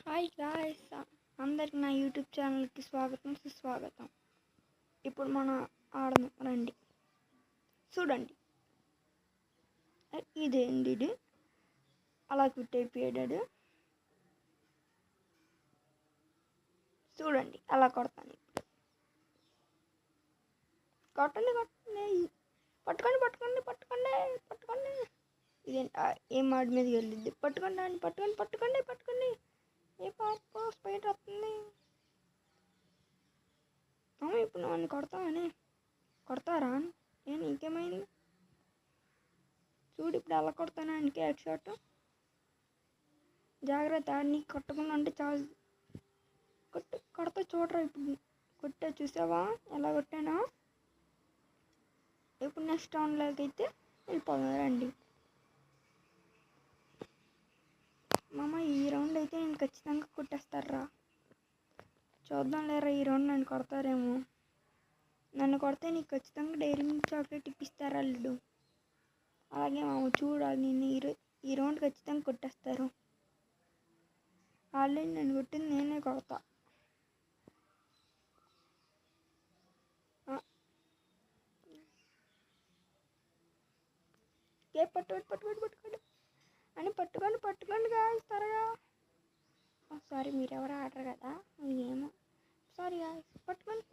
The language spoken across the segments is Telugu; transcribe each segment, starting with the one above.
హాయ్ గాయ్స్, అందరికి నా యూట్యూబ్ ఛానల్కి స్వాగతం సుస్వాగతం. ఇప్పుడు మనం ఆడదాం రండి. చూడండి, ఇదేంటి ఇది అలా క్విట్ అయిపోయాడు. చూడండి అలా కొడతాను. కొట్టండి కొట్టండి, పట్టుకోండి పట్టుకోండి పట్టుకోండి పట్టుకోండి. ఇదేంటి ఏం మాడి మీదకి వెళ్ళింది? పట్టుకోండి అని పట్టుకోండి పట్టుకోండి పట్టుకోండి. ఏ పాప స్పైట్ వస్తుంది. ఇప్పుడు నన్ను కొడతామని కొడతారా? నేను ఇంకేమైంది చూడు. ఇప్పుడు అలా కొడతాను ఆయనకి హెడ్ షాట్. జాగ్రత్త, నీకు కొట్టకుండా అంటే చాలా కొడతా చూడరా. ఇప్పుడు కొట్టా, చూసావా ఎలా కొట్టానా? ఇప్పుడు నెక్స్ట్ రౌండ్లోకి అయితే వెళ్ళిపోదాం రండి. మామ, ఈ రౌండ్ అయితే నేను ఖచ్చితంగా కొట్టేస్తారా. చూద్దాం లేరా, ఈ రౌండ్ నన్ను కొడతారేమో. నన్ను కొడితే నీకు ఖచ్చితంగా డైరీ మిల్క్ చాక్లెట్ ఇప్పిస్తారు అల్లుడు. అలాగే మామ, చూడాలి నేను ఈ రౌండ్ ఖచ్చితంగా కొట్టేస్తారు. ఆల్రెడీ నన్ను కొట్టింది నేనే కొడతా. పట్టుకోండి అని పట్టుకోండి గాయస్ త్వరగా. సారీ, మీరెవరు ఆడరు కదా ఏమో. సారీ గాయస్, పట్టుకోండి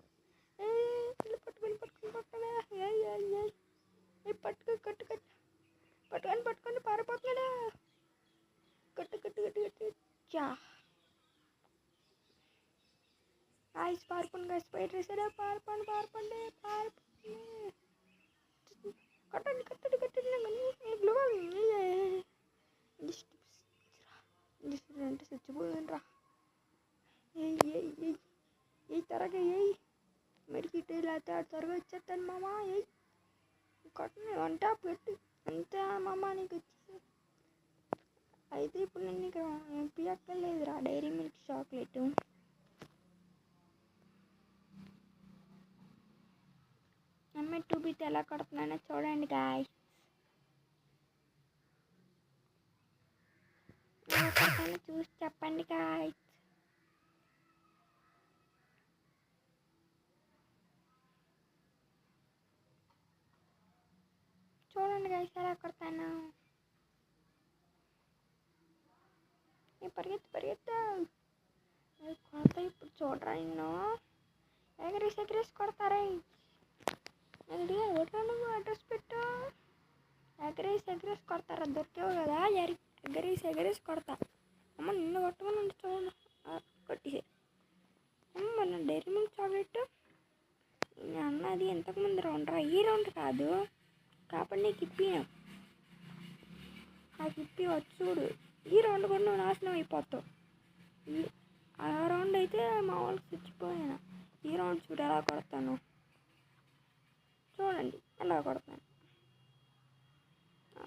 పట్టుకోండి పారిపోతున్నాడా? కట్టు చా గాయస్, పారిపోండి గాయస్. బయట వేసాడా? పారిపోండి అంటే చచ్చిపోయిండ్రా. ఏ త్వరగా మెడికిట్ లేకపోతే త్వరగా వచ్చేస్తాను మామ. కొట్టని వంట పెట్టి అంతే మామ. నీకు వచ్చేసి అయితే ఇప్పుడు నేను నీకు పియక్కర్లేదురా డైరీ మిల్క్ చాక్లెట్. అమ్మాయి టూబీతో ఎలా కొడుతున్నానో చూడండి గాయస్. చూసి చెప్పండి గాయస్. చూడండి గాయస్ ఎలా కొడతాను. పరిగెత్తు కొడతా. ఇప్పుడు చూడరా, నిన్ను ఎగరేసి కొడతారా. అడ్రస్ పెట్టు. ఎగరేసి కొడతారా. దొరికేవు కదా, ఎగరేసి కొడతా. అమ్మ, నిన్ను కొట్టమని అంటే చూడండి. కొట్టేసి అమ్మ, నా డైరీ మిల్క్ చాక్లెట్ అన్నది ఇంతకుముందు రౌండ్ రా, ఈ రౌండ్ కాదు కాబట్టి నీకు ఇప్పినా. నాకు ఇప్పి వచ్చి చూడు. ఈ రౌండ్ కూడా నువ్వు నాశనం అయిపోతావు. ఆ రౌండ్ అయితే మా వాళ్ళకి చచ్చిపోయాను. ఈ రౌండ్ చూడు ఎలా కొడతాను. చూడండి ఎలా కొడతాను.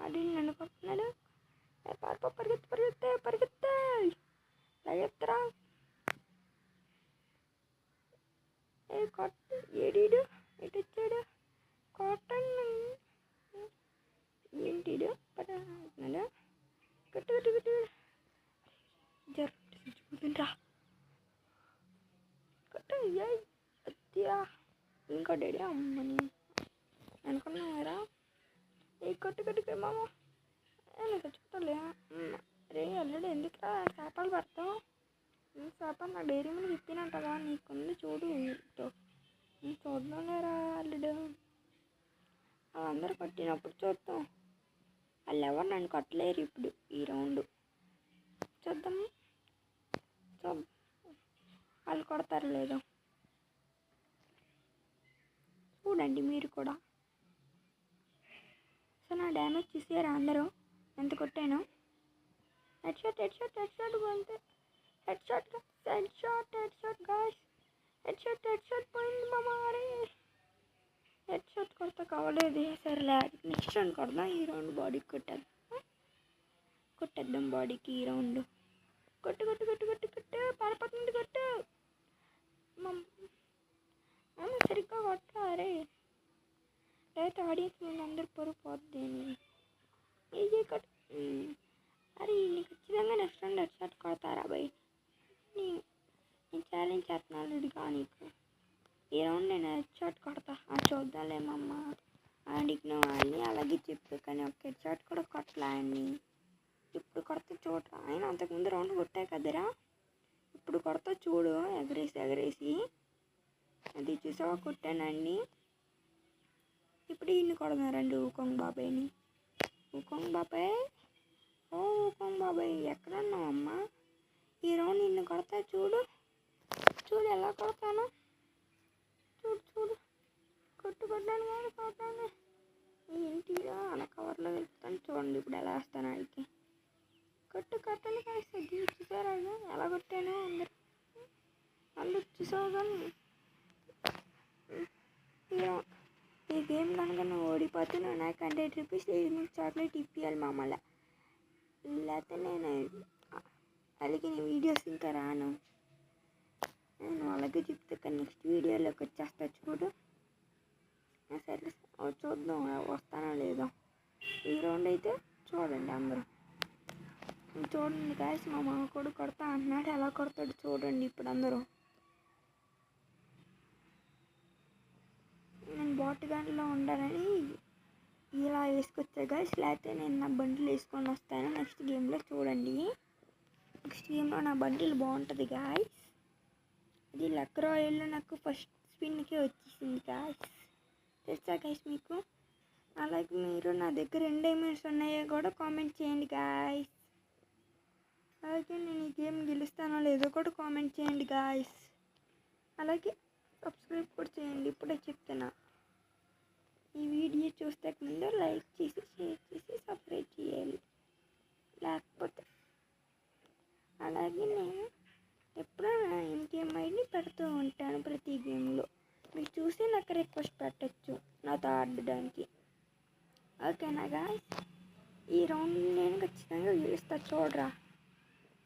ఆడి నన్ను కొడుతున్నాడు. పరిగెత్తే ఎత్తరా. కొట్టు. ఏడీడు ఎటు వచ్చాడు? కొట్టండి. ఏంటిడు పడుతున్నాడు. కట్టు జరుగుతుందిరా. కట్టు అత్యా ఇంకా డాడీ అమ్మని అనుకున్నారా. కొట్టు మామ. చచ్చిపోతాలే. రే అల్లుడు, ఎందుకురా చేపలు పడతావు? చేపలు నా డైరీ మీద ఇప్పినట్టుగా నీకుంది చూడు. నేను చూడడం లేరా అల్లుడు. అందరూ కొట్టినప్పుడు చూద్దాం. వాళ్ళు ఎవరు నన్ను కొట్టలేరు ఇప్పుడు ఈ రౌండ్. చూద్దాం వాళ్ళు కొడతారు లేదో చూడండి మీరు కూడా. సో నా డ్యామేజ్ చూసారా అందరూ ఎంత కొట్టాను? హెడ్ షాట్ అంతే. Head shot guys. Head shot పోయింది మామ. హెడ్ షాట్ కొడతా కావలేదు. సరేలే, నెక్స్ట్ రౌండ్ కొడదాం. ఈ రౌండ్ బాడీకి కొట్టేద్దాం బాడీకి ఈ రౌండ్. కొట్టు పారిపోతుంది. కొట్టు మామ, సరిగ్గా కొట్టారే. లేకపోతే ఆడియన్స్ ముందు అందరు పొరిపోద్ది. కొట్టు. అరే నీకు ఖచ్చితంగా నెక్స్ట్ రౌండ్ హెడ్ షాట్ కొడతారా బై. ఛాలెంజ్ చేస్తున్నాను ఇదిగా నీకు. ఈ రౌండ్ నేను హెడ్ షాట్ కొడతా. చూద్దాంలేమమ్మ. ఆడికి నువ్వు ఆడిని అలాగే చెప్పు, కానీ ఒక హెడ్ షాట్ కూడా కొట్టలే ఆడిని. ఇప్పుడు కొడతా చూడరా. ఆయన అంతకుముందు రౌండ్ కొట్టా కదరా, ఇప్పుడు కొడతా చూడు. ఎగరేసి అది చూసావా, కొట్టానండి. ఇప్పుడు ఇన్ని కొడుతున్నారండి ఊకొంగ్ బాబాయ్ని. ఊకొంగ్ బాబాయ్, ఓ ఊకొంగ్ బాబాయ్ ఎక్కడున్నావు అమ్మా? ఈ రౌండ్ నిన్ను కొడతా చూడు. ఎలా కొడతాను చూడు. కొట్టాను కానీ కొట్టాను. ఏంటిరా అలా కవర్లో వెళ్తాను చూడండి. ఇప్పుడు ఎలా వేస్తాను ఆడికి. కట్టని కాస్త చూసారా ఎలా కొట్టాను. అందరూ చూసావు. కానీ ఈ గేమ్ కనుక నువ్వు ఓడిపోతే నువ్వు నాకు 100 రూపీస్ చాక్లెట్ ఇప్పించాలి మామూలు. లేకపోతే నేను అలాగే నీ వీడియోస్ ఇంకా రాను. నేను అలాగే చెప్తే కానీ నెక్స్ట్ వీడియోలోకి వచ్చేస్తా చూడు. సరే చూద్దాం వస్తానో లేదో. ఈ రౌండ్ అయితే చూడండి అందరూ. చూడండి గాయస్, మా మామ కూడా కొడతా అంటున్నాడు. ఎలా కొడతాడు చూడండి ఇప్పుడు అందరూ. నేను బాటుగాన్లో ఉండాలని ఇలా వేసుకొచ్చా గాయస్, లేకపోతే నేను నా బండిలు వేసుకొని వస్తాను నెక్స్ట్ గేమ్లో చూడండి. నెక్స్ట్ గేమ్లో నా బండిలు బాగుంటుంది గాయస్. అది లక్ రాయల్లో నాకు ఫస్ట్ స్పిన్కే వచ్చేసింది గాయస్, తెలుసా గాయస్ మీకు. అలాగే మీరు నా దగ్గర 2 డైమండ్స్ ఉన్నాయో కూడా కామెంట్ చేయండి గాయస్. అలాగే నేను ఈ గేమ్ గెలుస్తానో లేదో కూడా కామెంట్ చేయండి గాయస్. అలాగే సబ్స్క్రైబ్ కూడా చేయండి. ఇప్పుడే చెప్తున్నా. ఈ వీడియో చూస్తే ముందు లైక్ చేసి షేర్ చేసి సబ్స్క్రైబ్ చేయాలి. లేకపోతే అలాగే నేను ఎప్పుడూ ఇంకేం ఐడి పెడుతూ ఉంటాను ప్రతి గేమ్లో. మీరు చూసి నాకు రిక్వెస్ట్ పెట్టచ్చు నాతో ఆడడానికి. ఓకేనా గాయస్. ఈ రౌండ్ నేను ఖచ్చితంగా గెలుస్తా.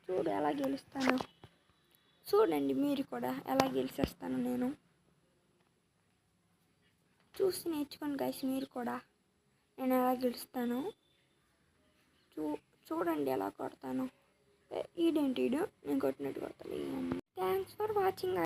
చూడు ఎలా గెలుస్తాను. చూడండి మీరు కూడా ఎలా గెలిచేస్తాను. నేను చూసి నేర్చుకోండి గాయస్ మీరు కూడా. నేను ఎలా గెలుస్తాను చూడండి ఎలా కొడతాను. ఈడేంటి నేను కొట్టినట్టు కొడతాను. Thanks for watching.